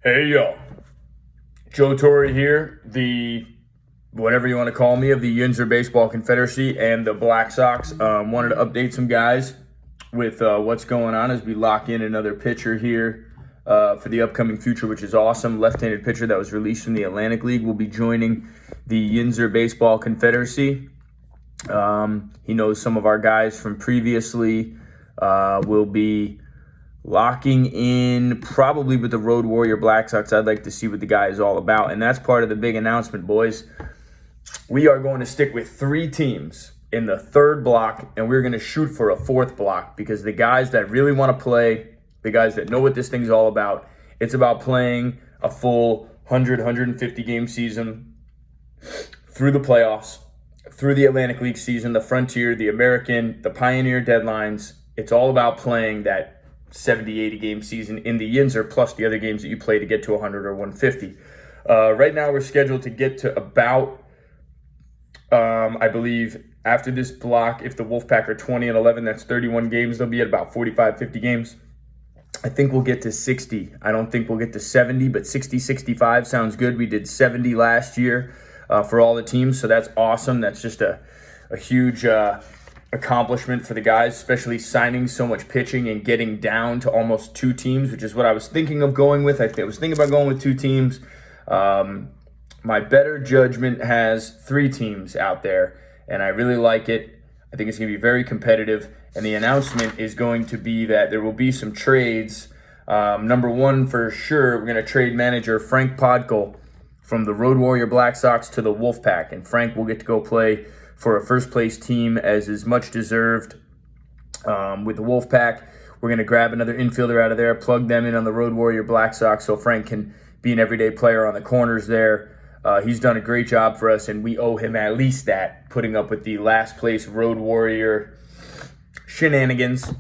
Hey yo, Joe Torre here, the whatever you want to call me, of the Yinzer Baseball Confederacy and the Black Sox. Wanted to update some guys with what's going on as we lock in another pitcher here for the upcoming future, which is awesome. Left-handed pitcher that was released from the Atlantic League will be joining the Yinzer Baseball Confederacy. He knows some of our guys from previously. Will be locking in probably with the Road Warrior Black Sox. I'd like to see what the guy is all about. And that's part of the big announcement, boys. We are going to stick with 3 teams in the 3rd block, and we're going to shoot for a 4th block because the guys that really want to play, the guys that know what this thing's all about, it's about playing a full 150 game season through the playoffs, through the Atlantic League season, the Frontier, the American, the Pioneer deadlines. It's all about playing that 70, 80 game season in the Yinzer plus the other games that you play to get to 100 or 150. Right now we're scheduled to get to about, I believe, after this block, if the Wolfpack are 20-11, that's 31 games. They'll be at about 45, 50 games. I think we'll get to 60. I don't think we'll get to 70, but 60, 65 sounds good. We did 70 last year for all the teams, so that's awesome. That's just a huge accomplishment for the guys, especially signing so much pitching and getting down to almost 2 teams, which is what I was thinking of going with. I was thinking about going with 2 teams. My better judgment has 3 teams out there, and I really like it. I think it's going to be very competitive, and the announcement is going to be that there will be some trades. Number 1, for sure, we're going to trade manager Frank Podkul from the Road Warrior Black Sox to the Wolfpack, and Frank will get to go play for a first-place team, as is much deserved. With the Wolfpack, we're going to grab another infielder out of there, plug them in on the Road Warrior Black Sox so Frank can be an everyday player on the corners there. He's done a great job for us, and we owe him at least that, putting up with the last-place Road Warrior shenanigans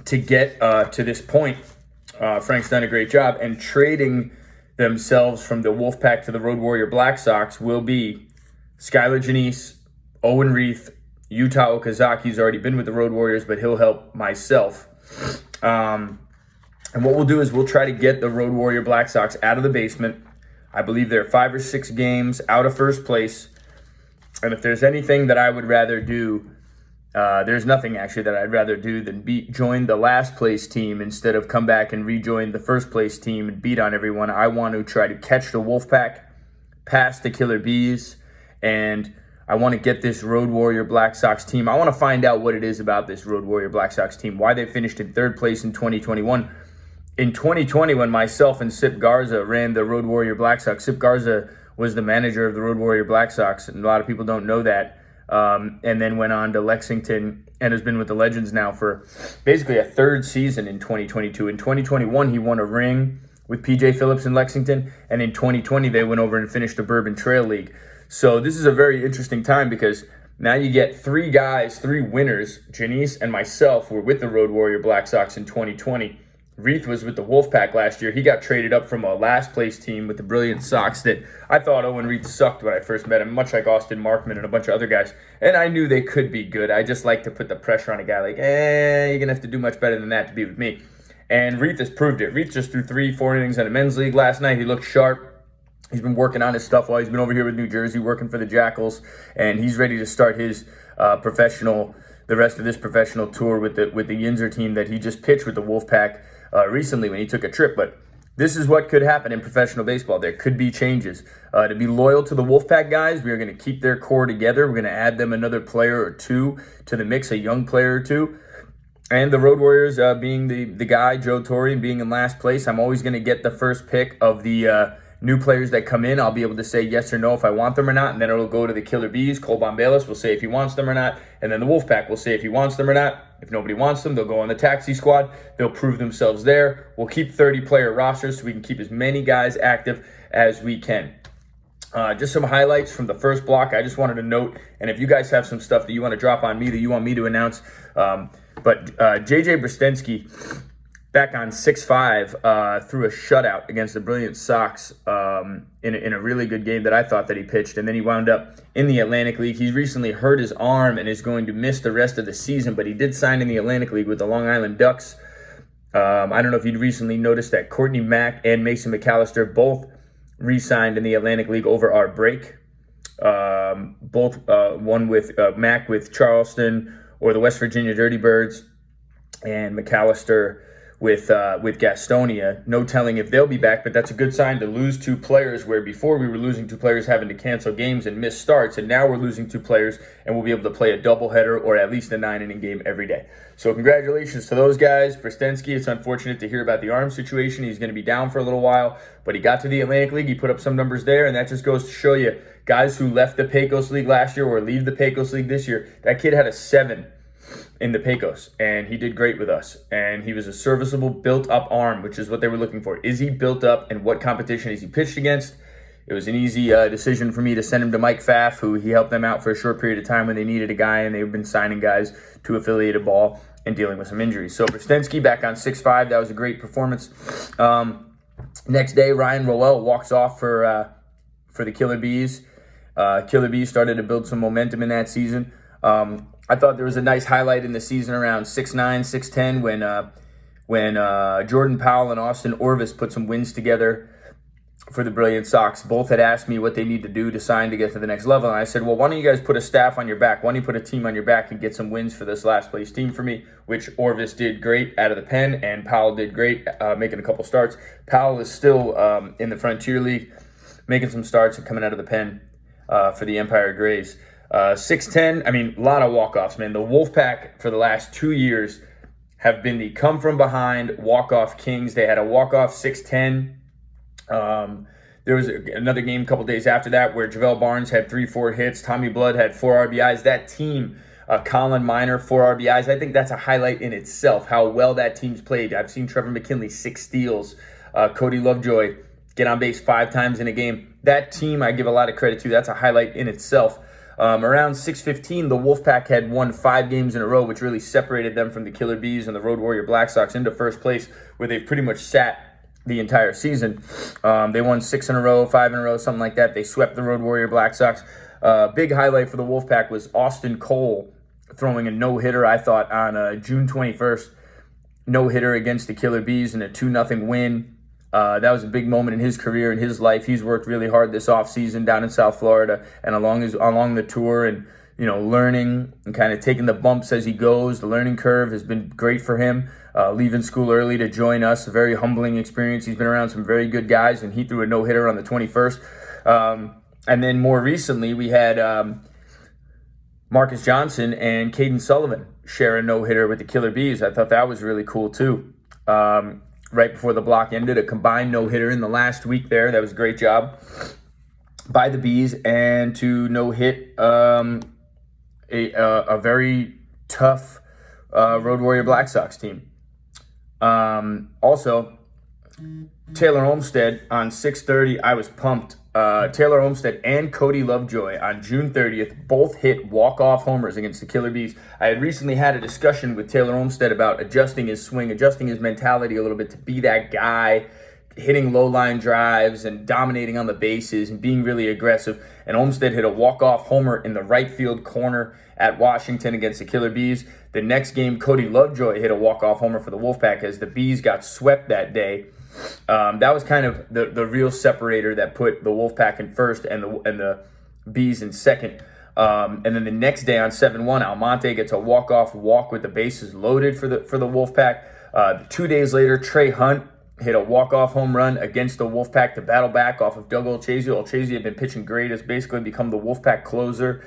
to get to this point. Frank's done a great job, and trading themselves from the Wolfpack to the Road Warrior Black Sox will be Skylar Janice, Owen Reith, Yuta Okazaki's already been with the Road Warriors, but he'll help myself. And what we'll do is we'll try to get the Road Warrior Black Sox out of the basement. I believe they're 5 or 6 games out of first place. And if there's anything that I would rather do, there's nothing actually that I'd rather do than join the last place team instead of come back and rejoin the first place team and beat on everyone. I want to try to catch the Wolfpack, pass the Killer Bees, and I want to get this Road Warrior Black Sox team. I want to find out what it is about this Road Warrior Black Sox team, why they finished in 3rd place in 2021. In 2020, when myself and Sip Garza ran the Road Warrior Black Sox, Sip Garza was the manager of the Road Warrior Black Sox, and a lot of people don't know that, and then went on to Lexington and has been with the Legends now for basically a 3rd season in 2022. In 2021, he won a ring with P.J. Phillips in Lexington, and in 2020, they went over and finished the Bourbon Trail League. So this is a very interesting time because now you get 3 guys, 3 winners. Janice and myself were with the Road Warrior Black Sox in 2020. Reith was with the Wolfpack last year. He got traded up from a last place team with the Brilliant Sox that I thought Owen Reith sucked when I first met him, much like Austin Markman and a bunch of other guys. And I knew they could be good. I just like to put the pressure on a guy like, you're going to have to do much better than that to be with me. And Reith has proved it. Reith just threw 3-4 innings in a men's league last night. He looked sharp. He's been working on his stuff while he's been over here with New Jersey working for the Jackals, and he's ready to start his the rest of this professional tour with the Yinzer team that he just pitched with the Wolfpack recently when he took a trip. But this is what could happen in professional baseball. There could be changes. To be loyal to the Wolfpack guys, we are going to keep their core together. We're going to add them another player or 2 to the mix, a young player or 2. And the Road Warriors being the guy, Joe Torre, being in last place, I'm always going to get the first pick of the new players that come in. I'll be able to say yes or no if I want them or not, and then it'll go to the Killer Bees. Cole Bombalis will say if he wants them or not, and then the Wolfpack will say if he wants them or not. If nobody wants them, they'll go on the taxi squad. They'll prove themselves there. We'll keep 30-player rosters so we can keep as many guys active as we can. Just some highlights from the first block I just wanted to note, and if you guys have some stuff that you want to drop on me that you want me to announce, but J.J. Brstensky, back on 6-5, threw a shutout against the Brilliant Sox in a really good game that I thought that he pitched. And then he wound up in the Atlantic League. He's recently hurt his arm and is going to miss the rest of the season, but he did sign in the Atlantic League with the Long Island Ducks. I don't know if you'd recently noticed that Courtney Mack and Mason McAllister both re-signed in the Atlantic League over our break. Both one with Mack with Charleston or the West Virginia Dirty Birds, and McAllister with Gastonia. No telling if they'll be back, but that's a good sign to lose two players, where before we were losing two players having to cancel games and miss starts, and now we're losing two players and we'll be able to play a doubleheader or at least a 9-inning game every day. So congratulations to those guys. Brestensky, it's unfortunate to hear about the arm situation. He's going to be down for a little while, but he got to the Atlantic League. He put up some numbers there, and that just goes to show you, guys who left the Pecos League last year or leave the Pecos League this year, that kid had a 7 in the Pecos, and he did great with us. And he was a serviceable, built-up arm, which is what they were looking for. Is he built up, and what competition is he pitched against? It was an easy decision for me to send him to Mike Pfaff, who he helped them out for a short period of time when they needed a guy, and they've been signing guys to affiliated ball and dealing with some injuries. So Brestensky back on 6-5. That was a great performance. Next day, Ryan Rowell walks off for the Killer Bees. Killer Bees started to build some momentum in that season. I thought there was a nice highlight in the season around 6'9", 6'10", when Jordan Powell and Austin Orvis put some wins together for the Brilliant Sox. Both had asked me what they need to do to sign to get to the next level, and I said, well, why don't you guys put a staff on your back? Why don't you put a team on your back and get some wins for this last place team for me, which Orvis did great out of the pen, and Powell did great making a couple starts. Powell is still in the Frontier League, making some starts and coming out of the pen for the Empire Grays. 6'10", I mean, a lot of walk-offs, man. The Wolfpack for the last 2 years have been the come-from-behind walk-off kings. They had a walk-off 6'10". There was another game a couple days after that where Javale Barnes had 3-4 hits. Tommy Blood had 4 RBIs. That team, Colin Miner, 4 RBIs. I think that's a highlight in itself, how well that team's played. I've seen Trevor McKinley, 6 steals. Cody Lovejoy get on base 5 times in a game. That team I give a lot of credit to. That's a highlight in itself. Around 6:15, the Wolfpack had won 5 games in a row, which really separated them from the Killer Bees and the Road Warrior Black Sox into first place, where they've pretty much sat the entire season. They won 6 in a row, 5 in a row, something like that. They swept the Road Warrior Black Sox. Big highlight for the Wolfpack was Austin Cole throwing a no-hitter, I thought, on June 21st. No-hitter against the Killer Bees in a 2-0 win. That was a big moment in his career, in his life. He's worked really hard this offseason down in South Florida and along the tour, and learning and kind of taking the bumps as he goes. The learning curve has been great for him. Leaving school early to join us, a very humbling experience. He's been around some very good guys, and he threw a no-hitter on the 21st. And then more recently, we had Marcus Johnson and Caden Sullivan share a no-hitter with the Killer Bees. I thought that was really cool too. Right before the block ended, a combined no-hitter in the last week there. That was a great job by the Bees, and to no-hit a very tough Road Warrior Black Sox team. Also, Taylor Olmstead on 6:30, I was pumped. Taylor Olmstead and Cody Lovejoy on June 30th both hit walk-off homers against the Killer Bees. I had recently had a discussion with Taylor Olmstead about adjusting his swing, adjusting his mentality a little bit to be that guy, hitting low-line drives and dominating on the bases and being really aggressive. And Olmstead hit a walk-off homer in the right field corner at Washington against the Killer Bees. The next game, Cody Lovejoy hit a walk-off homer for the Wolfpack as the Bees got swept that day. That was kind of the real separator that put the Wolfpack in first and the Bees in second. And then the next day on 7-1, Almonte gets a walk with the bases loaded for the Wolfpack. 2 days later, Trey Hunt hit a walk-off home run against the Wolfpack to battle back off of Doug Olchazy. Olchazy had been pitching great, has basically become the Wolfpack closer.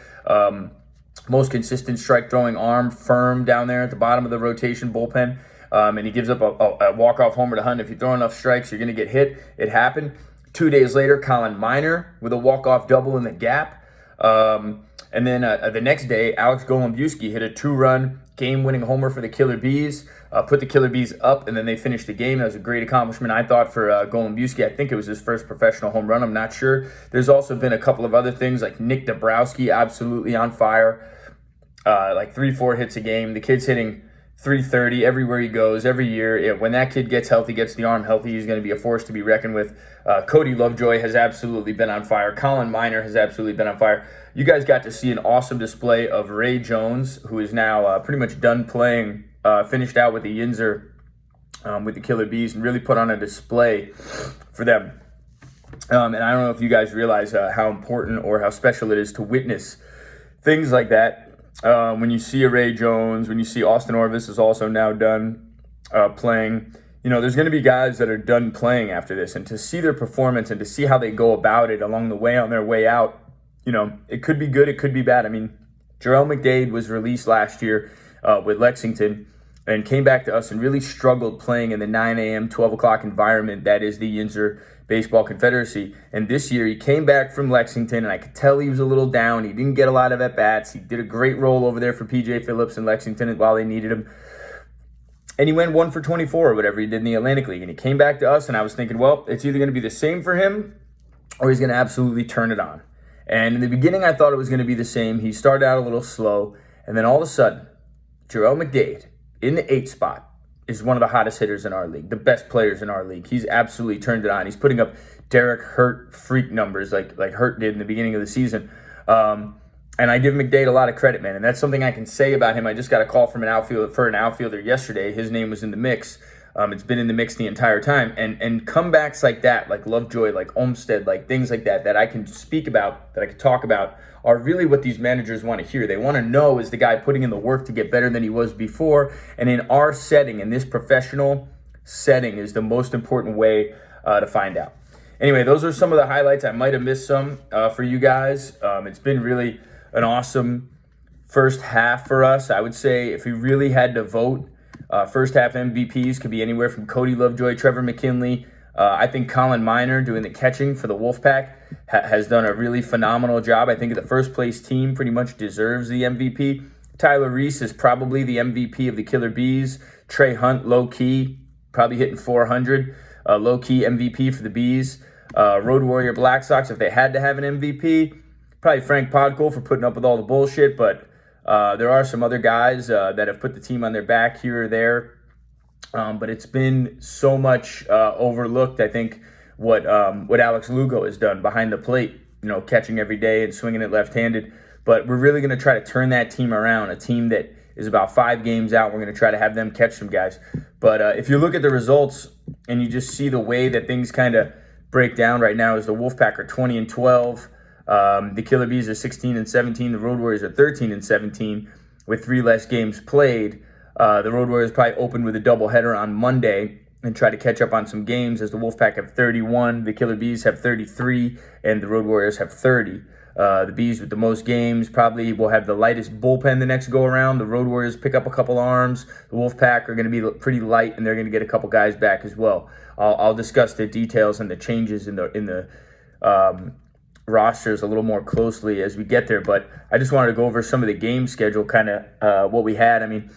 Most consistent strike-throwing arm, firm down there at the bottom of the rotation bullpen. And he gives up a walk-off homer to Hunt. If you throw enough strikes, you're going to get hit. It happened. 2 days later, Colin Miner with a walk-off double in the gap. And then the next day, Alex Golombuski hit a 2-run game-winning homer for the Killer Bees, put the Killer Bees up, and then they finished the game. That was a great accomplishment, I thought, for Golombuski. I think it was his first professional home run. I'm not sure. There's also been a couple of other things, like Nick Dabrowski, absolutely on fire, like 3-4 hits a game. The kid's hitting .330 everywhere he goes, every year. When that kid gets healthy, gets the arm healthy, he's going to be a force to be reckoned with. Cody Lovejoy has absolutely been on fire. Colin Miner has absolutely been on fire. You guys got to see an awesome display of Ray Jones, who is now pretty much done playing, finished out with the Yinzer with the Killer Bees and really put on a display for them. And I don't know if you guys realize how important or how special it is to witness things like that. When you see a Ray Jones, when you see Austin Orvis is also now done playing, there's going to be guys that are done playing after this. And to see their performance and to see how they go about it along the way, on their way out, it could be good, it could be bad. I mean, Jarrell McDade was released last year with Lexington and came back to us and really struggled playing in the 9 a.m., 12 o'clock environment that is the Yinzer Baseball Confederacy. And this year he came back from Lexington, and I could tell he was a little down. He didn't get a lot of at-bats. He did a great role over there for P.J. Phillips in Lexington while they needed him. And he went 1 for 24 or whatever he did in the Atlantic League. And he came back to us, and I was thinking, well, it's either going to be the same for him or he's going to absolutely turn it on. And in the beginning, I thought it was going to be the same. He started out a little slow, and then all of a sudden, Jarrell McDade in the 8th spot is one of the hottest hitters in our league, the best players in our league. He's absolutely turned it on. He's putting up Derek Hurt freak numbers like Hurt did in the beginning of the season. And I give McDade a lot of credit, man. And that's something I can say about him. I just got a call from an outfielder yesterday. His name was in the mix. It's been in the mix the entire time. And comebacks like that, like Lovejoy, like Olmstead, like things like that I can speak about, that I can talk about, are really what these managers want to hear. They want to know, is the guy putting in the work to get better than he was before? And in our setting, in this professional setting, is the most important way to find out. Anyway, those are some of the highlights. I might have missed some for you guys. It's been really an awesome first half for us. I would say if we really had to vote, first half MVPs could be anywhere from Cody Lovejoy, Trevor McKinley. I think Colin Miner, doing the catching for the Wolfpack, has done a really phenomenal job. I think the first place team pretty much deserves the MVP. Tyler Reese is probably the MVP of the Killer Bees. Trey Hunt, low-key, probably hitting 400. Low-key MVP for the Bees. Road Warrior Black Sox, if they had to have an MVP, probably Frank Podkul for putting up with all the bullshit, but there are some other guys that have put the team on their back here or there. But it's been so much overlooked, I think, what Alex Lugo has done behind the plate, catching every day and swinging it left-handed. But we're really going to try to turn that team around, a team that is about 5 games out. We're going to try to have them catch some guys. But if you look at the results and you just see the way that things kind of break down right now, is the Wolfpack are 20-12. The Killer Bees are 16-17. The Road Warriors are 13-17 with 3 less games played. The Road Warriors probably open with a doubleheader on Monday and try to catch up on some games, as the Wolfpack have 31, the Killer Bees have 33, and the Road Warriors have 30. The Bees with the most games probably will have the lightest bullpen the next go-around. The Road Warriors pick up a couple arms. The Wolfpack are going to be pretty light, and they're going to get a couple guys back as well. I'll discuss the details and the changes in the rosters a little more closely as we get there, but I just wanted to go over some of the game schedule, kind of what we had. I mean,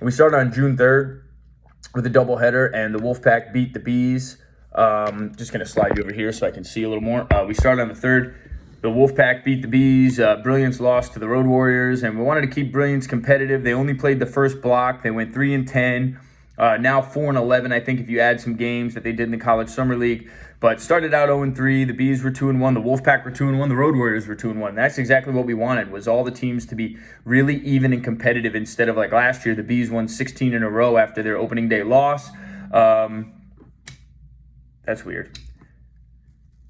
we started on June 3rd with a doubleheader, and the Wolfpack beat the Bees. Just going to slide you over here so I can see a little more. We started on the 3rd. The Wolfpack beat the Bees. Brilliance lost to the Road Warriors, and we wanted to keep Brilliance competitive. They only played the first block. They went 3-10. Now 4-11, I think, if you add some games that they did in the College Summer League. But started out 0-3. The Bees were 2-1. The Wolfpack were 2-1. The Road Warriors were 2-1. That's exactly what we wanted, was all the teams to be really even and competitive, instead of like last year. The Bees won 16 in a row after their opening day loss. That's weird.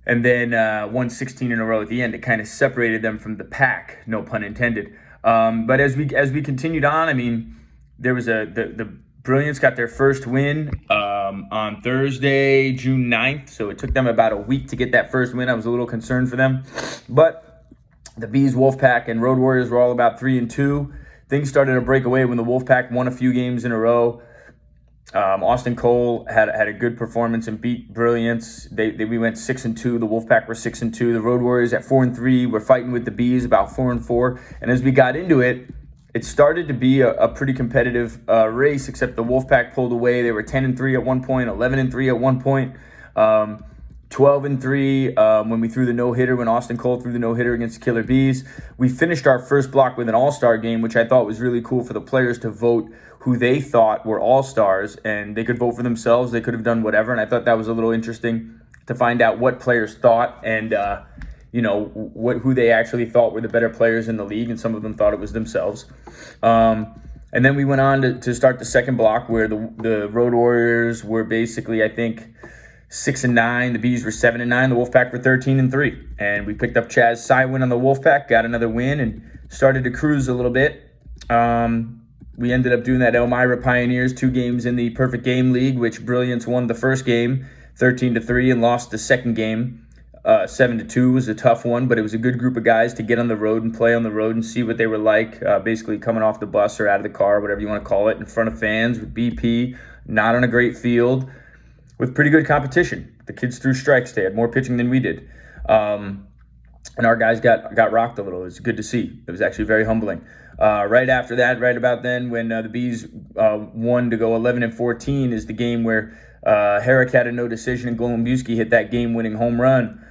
And then won 16 in a row at the end. It kind of separated them from the pack, no pun intended. But as we continued on, I mean, there was the Brilliance got their first win on Thursday, June 9th. So it took them about a week to get that first win. I was a little concerned for them. But the Bees, Wolfpack, and Road Warriors were all about 3-2. Things started to break away when the Wolfpack won a few games in a row. Austin Cole had a good performance and beat Brilliance. We went 6-2. The Wolfpack were 6-2. The Road Warriors at 4-3 were fighting with the Bees about 4-4. And as we got into it, it started to be a pretty competitive race, except the Wolfpack pulled away. They were 10-3 at one point, 11-3 at one point, 12-3 when we threw the no-hitter, when Austin Cole threw the no-hitter against the Killer Bees. We finished our first block with an all-star game, which I thought was really cool for the players to vote who they thought were all-stars, and they could vote for themselves. They could have done whatever, and I thought that was a little interesting to find out what players thought and who they actually thought were the better players in the league, and some of them thought it was themselves. And then we went on to start the second block where the Road Warriors were basically, I think, 6-9. The Bees were 7-9. The Wolfpack were 13-3. And we picked up Chaz Sywin on the Wolfpack, got another win, and started to cruise a little bit. We ended up doing that Elmira Pioneers 2 games in the Perfect Game League, which Brilliance won the first game 13-3 and lost the second game 7-2. Was a tough one, but it was a good group of guys to get on the road and play on the road and see what they were like, basically coming off the bus or out of the car, whatever you want to call it, in front of fans with BP, not on a great field, with pretty good competition. The kids threw strikes. They had more pitching than we did. And our guys got rocked a little. It was good to see. It was actually very humbling. Right after that, right about then, when the Bees won to go 11-14, is the game where Herrick had a no decision and Golumbusky hit that game-winning home run.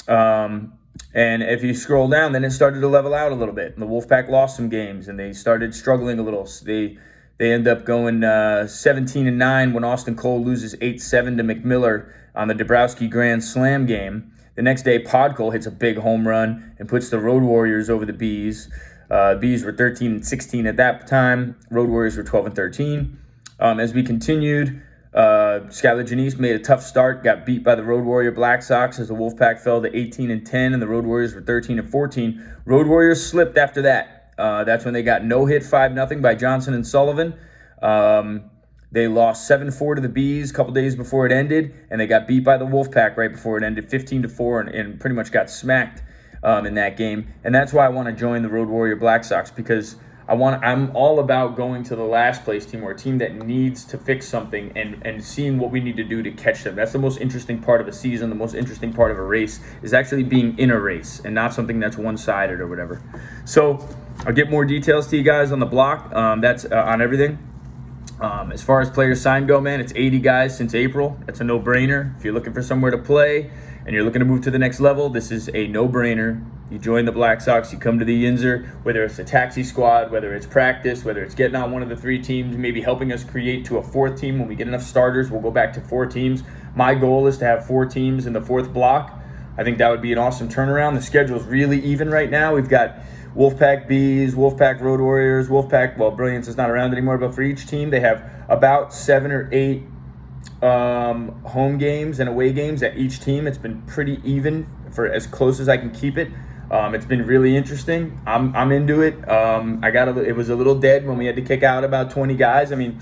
And if you scroll down, then it started to level out a little bit. And the Wolfpack lost some games, and they started struggling a little. So they end up going 17-9 when Austin Cole loses 8-7 to McMiller on the Dabrowski Grand Slam game. The next day, Podkol hits a big home run and puts the Road Warriors over the Bees. Bees were 13-16 at that time. Road Warriors were 12-13. As we continued, Skylar Janice made a tough start, got beat by the Road Warrior Black Sox as the Wolfpack fell to 18-10, and the Road Warriors were 13-14. Road Warriors slipped after that. That's when they got no-hit 5-0 by Johnson and Sullivan. They lost 7-4 to the Bees a couple days before it ended, and they got beat by the Wolfpack right before it ended, 15-4, and pretty much got smacked in that game. And that's why I want to join the Road Warrior Black Sox, because I'm all about going to the last place team or a team that needs to fix something and seeing what we need to do to catch them. That's the most interesting part of a season. The most interesting part of a race is actually being in a race and not something that's one-sided or whatever. So I'll get more details to you guys on the block. That's on everything. As far as players signed go, man, it's 80 guys since April. That's a no-brainer. If you're looking for somewhere to play and you're looking to move to the next level, this is a no-brainer. You join the Black Sox, you come to the Yinzer, whether it's a taxi squad, whether it's practice, whether it's getting on one of the 3 teams, maybe helping us create to a 4th team. When we get enough starters, we'll go back to 4 teams. My goal is to have 4 teams in the 4th block. I think that would be an awesome turnaround. The schedule's really even right now. We've got Wolfpack Bees, Wolfpack Road Warriors, Wolfpack, well, Brilliance is not around anymore, but for each team, they have about 7 or 8 home games and away games at each team. It's been pretty even for as close as I can keep it. It's been really interesting. I'm into it. It was a little dead when we had to kick out about 20 guys. I mean,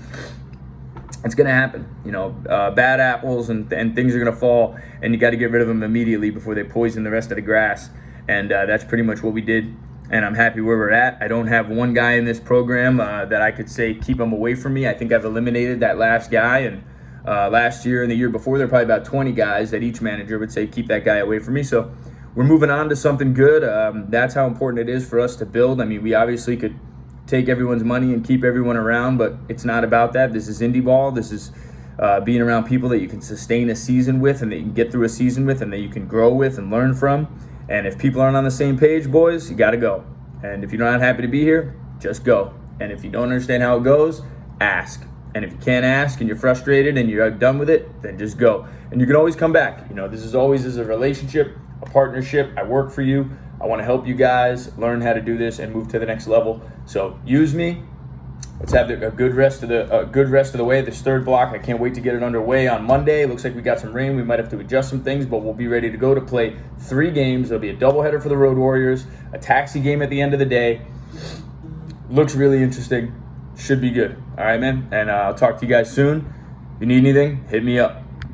it's going to happen. You know, bad apples and things are going to fall, and you got to get rid of them immediately before they poison the rest of the grass. And that's pretty much what we did. And I'm happy where we're at. I don't have one guy in this program that I could say keep him away from me. I think I've eliminated that last guy. And last year and the year before, there were probably about 20 guys that each manager would say keep that guy away from me. So we're moving on to something good. That's how important it is for us to build. I mean, we obviously could take everyone's money and keep everyone around, but it's not about that. This is indie ball. This is being around people that you can sustain a season with and that you can get through a season with and that you can grow with and learn from. And if people aren't on the same page, boys, you got to go. And if you're not happy to be here, just go. And if you don't understand how it goes, ask. And if you can't ask and you're frustrated and you're done with it, then just go. And you can always come back. You know, this is always a relationship, a partnership. I work for you. I want to help you guys learn how to do this and move to the next level. So use me. Let's have a good rest of the way. This 3rd block, I can't wait to get it underway on Monday. Looks like we got some rain. We might have to adjust some things, but we'll be ready to go to play 3 games. There'll be a doubleheader for the Road Warriors, a taxi game at the end of the day. Looks really interesting. Should be good. All right, man. And I'll talk to you guys soon. If you need anything, hit me up.